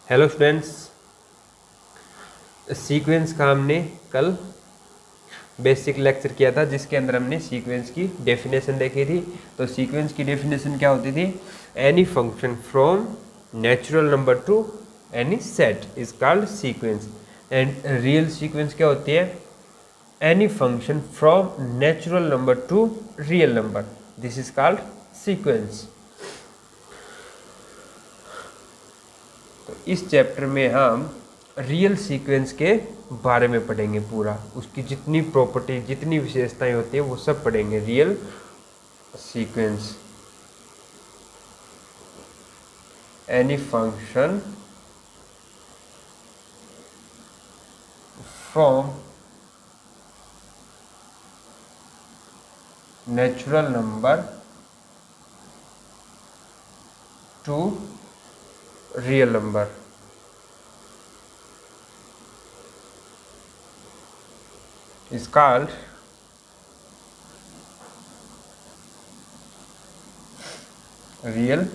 Hello students, sequence का हमने कल बेसिक लेक्चर किया था जिसके अंदर हमने सीक्वेंस की डेफिनेशन देखी थी। तो सीक्वेंस की डेफिनेशन क्या होती थी? Any function from natural number two any set is called sequence. And real sequence क्या होती है? Any function from natural number two real number, this is called sequence. तो इस चैप्टर में हम रियल सीक्वेंस के बारे में पढ़ेंगे, पूरा उसकी जितनी प्रॉपर्टी जितनी विशेषताएं होती है वो सब पढ़ेंगे। Real sequence, any function from natural number two real number is called real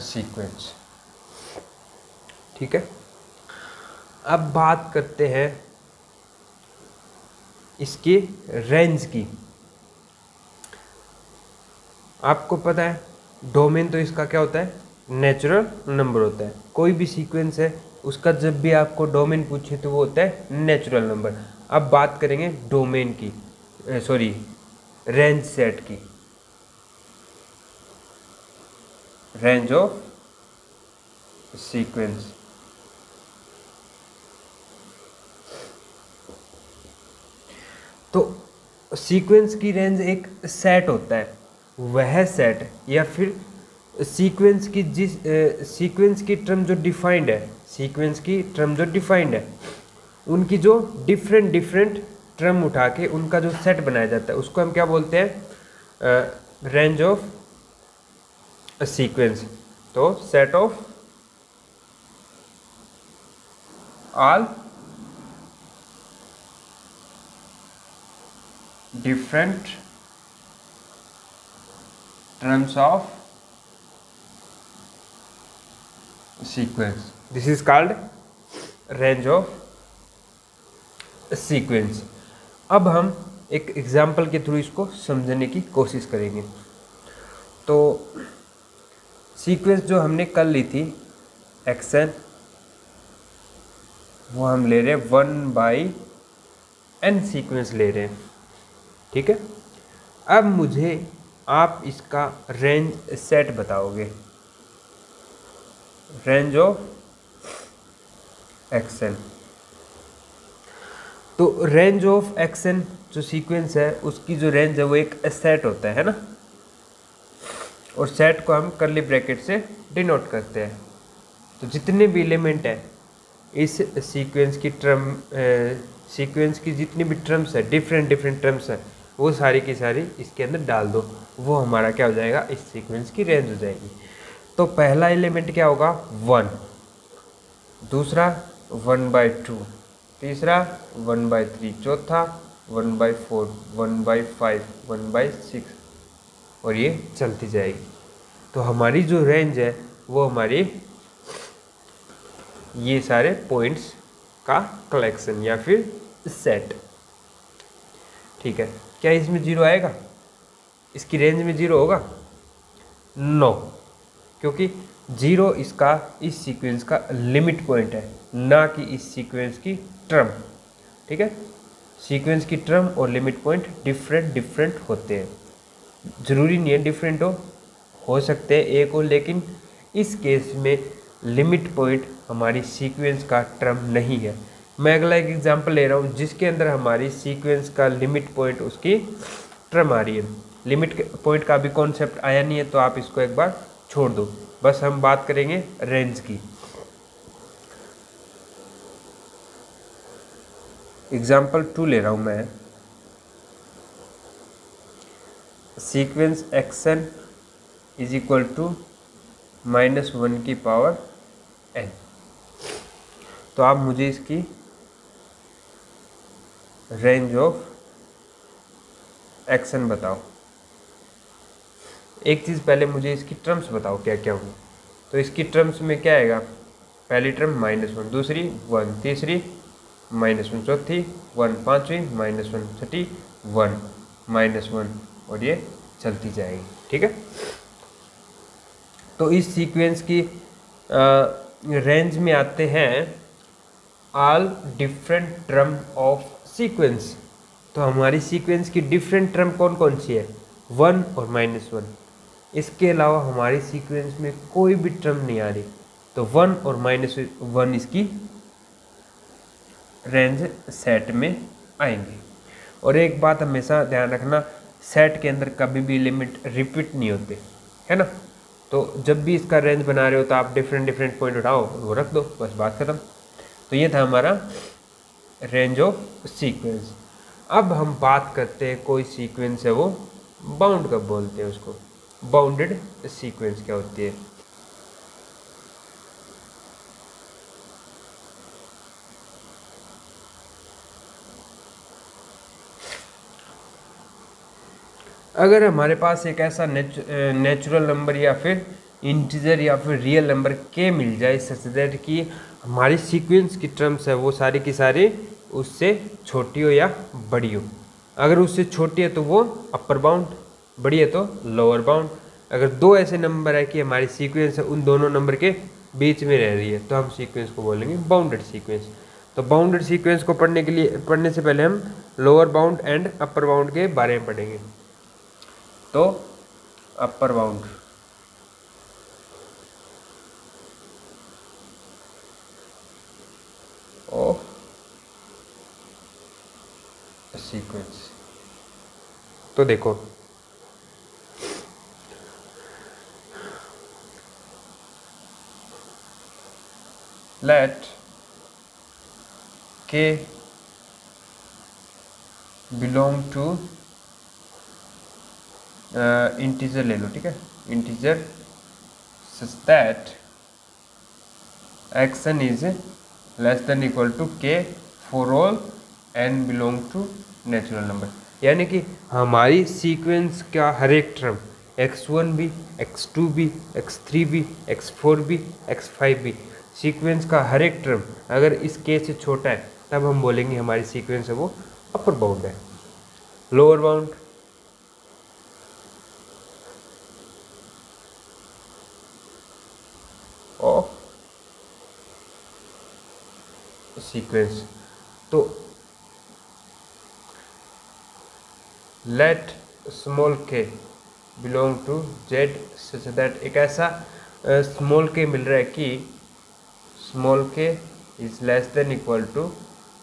sequence. ठीक है, अब बात करते हैं इसके रेंज की। आपको पता है डोमेन तो इसका क्या होता है? नेचुरल नंबर होता है। कोई भी सीक्वेंस है उसका जब भी आपको डोमेन पूछे तो वो होता है नेचुरल नंबर। अब बात करेंगे डोमेन की, सॉरी रेंज सेट की। रेंज ऑफ सीक्वेंस, तो सीक्वेंस की रेंज एक सेट होता है, वह सेट या फिर सीक्वेंस की जिस सीक्वेंस की टर्म जो डिफाइंड है, सीक्वेंस की टर्म जो डिफाइंड है उनकी जो डिफरेंट डिफरेंट टर्म उठा के उनका जो सेट बनाया जाता है उसको हम क्या बोलते हैं? Range of sequence. तो set of all different terms of sequence, this is called range of sequence। अब हम एक एग्जाम्पल के थ्रू इसको समझने की कोशिश करेंगे। तो सीक्वेंस जो हमने कल ली थी एक्सन, वो हम ले रहे हैं 1/n सीक्वेंस ले रहे हैं। ठीक है, अब मुझे आप इसका रेंज सेट बताओगे, रेंज ऑफ एक्सन। तो रेंज ऑफ एक्सन जो सीक्वेंस है उसकी जो रेंज है वो एक सेट होता है ना, और सेट को हम कर्ली ब्रैकेट से डिनोट करते हैं। तो जितने भी एलिमेंट है इस सीक्वेंस की टर्म, सीक्वेंस की जितनी भी टर्म्स है, डिफरेंट डिफरेंट टर्म्स है, वो सारी की सारी इसके अंदर डाल दो, वो हमारा क्या हो जाएगा? इस सीक्वेंस की रेंज हो जाएगी। तो पहला एलिमेंट क्या होगा? 1, दूसरा 1/2, तीसरा 1/3, चौथा 1/4, 1/5, 1/6, और ये चलती जाएगी। तो हमारी जो रेंज है वो हमारी ये सारे पॉइंट्स का कलेक्शन या फिर सेट। ठीक है, क्या इसमें जीरो आएगा? इसकी रेंज में जीरो होगा? नो, क्योंकि जीरो इसका इस सीक्वेंस का लिमिट पॉइंट है, ना कि इस सीक्वेंस की टर्म। ठीक है, सीक्वेंस की टर्म और लिमिट पॉइंट डिफरेंट डिफरेंट होते हैं, ज़रूरी नहीं है डिफरेंट हो सकते हैं एक हो, लेकिन इस केस में लिमिट पॉइंट हमारी सीक्वेंस का टर्म नहीं है। मैं अगला एक एग्जांपल ले रहा हूँ जिसके अंदर हमारी सीक्वेंस का लिमिट पॉइंट उसकी टर्म आ रही है। लिमिट पॉइंट का भी कॉन्सेप्ट आया नहीं है तो आप इसको एक बार छोड़ दो, बस हम बात करेंगे रेंज की। एग्जाम्पल 2 ले रहा हूँ मैं, sequence X N is equal to -1 की पावर n। तो आप मुझे इसकी रेंज ऑफ एक्सन बताओ। एक चीज़ पहले मुझे इसकी टर्म्स बताओ क्या क्या होगी। तो इसकी टर्म्स में क्या आएगा, पहली टर्म -1, दूसरी 1, तीसरी -1, चौथी 1, पाँचवीं -1, छठी 1, -1, और ये चलती जाएगी। ठीक है, तो इस सीक्वेंस की रेंज में आते हैं all different term of sequence. तो हमारी सीक्वेंस की डिफरेंट टर्म कौन कौन सी है, 1 और -1। इसके अलावा हमारी सीक्वेंस में कोई भी टर्म नहीं आ रही, तो 1 और -1 इसकी रेंज सेट में आएंगे। और एक बात हमेशा ध्यान रखना, सेट के अंदर कभी भी एलिमेंट रिपीट नहीं होते, है ना। तो जब भी इसका रेंज बना रहे हो तो आप डिफरेंट पॉइंट उठाओ, वो रख दो, बस बात खत्म। तो ये था हमारा रेंज ऑफ सीक्वेंस। अब हम बात करते हैं कोई सीक्वेंस है वो बाउंड कब बोलते हैं उसको, बाउंडेड सीक्वेंस क्या होती है। अगर हमारे पास एक ऐसा नेचुरल नंबर या फिर इंटीजर या फिर रियल नंबर के मिल जाए सच दैट कि हमारी सीक्वेंस की टर्म्स है वो सारी की सारी उससे छोटी हो या बड़ी हो। अगर उससे छोटी है तो वो अपर बाउंड, बड़ी है तो लोअर बाउंड। अगर दो ऐसे नंबर है कि हमारी सीक्वेंस है उन दोनों नंबर के बीच में रह रही है तो हम सीक्वेंस को बोलेंगे बाउंडेड सीक्वेंस। तो बाउंडेड सीक्वेंस को पढ़ने से पहले हम lower bound and upper bound के बारे में पढ़ेंगे। तो अपर बाउंड ऑफ सीक्वेंस, तो देखो लेट के बिलोंग टू इंटीजर ले लो, ठीक है, integer such that X N is less than equal to K for all N belong to natural number. यानी कि हमारी सीक्वेंस का हर एक टर्म x1 भी, x2 भी, x3 भी, x4 भी, x5 भी, सीक्वेंस का हर एक टर्म अगर इस के से छोटा है तब हम बोलेंगे हमारी सीक्वेंस है वो अपर बाउंड है। लोअर बाउंड ऑफ सीक्वेंस, तो let small K belong to Z such that एक ऐसा स्मॉल के मिल रहा है कि small K is less than equal to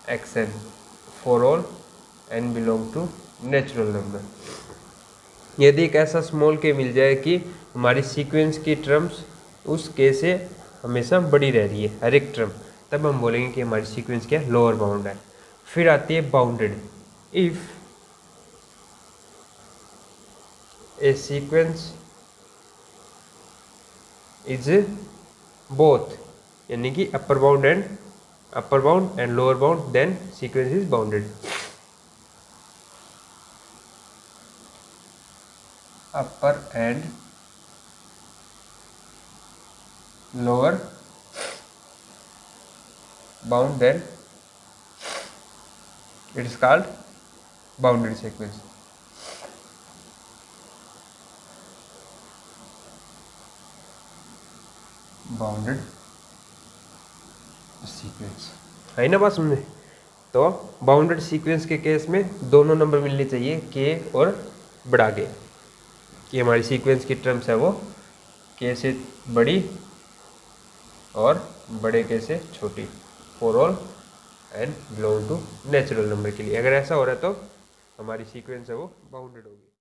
X N for all N belong to natural number. यदि एक ऐसा स्मॉल के मिल जाए कि हमारी सीक्वेंस की टर्म्स उस के से हमेशा बड़ी रह रही है हर एक टर्म, तब हम बोलेंगे कि हमारी सीक्वेंस क्या लोअर बाउंड है। फिर आती है bounded. If a sequence is both, यानी कि upper bound and lower bound, then sequence is bounded. Upper and lower bound, then it is called bounded sequence. Bounded sequence है ना बात समझे। तो बाउंडेड सीक्वेंस के केस में दोनों नंबर मिलने चाहिए के और बड़ा के, कि हमारी सीक्वेंस की टर्म्स है वो के से बड़ी और बड़े के से छोटी for all N belong to natural number के लिए। अगर ऐसा हो रहा है तो हमारी सीक्वेंस है वो बाउंडेड होगी।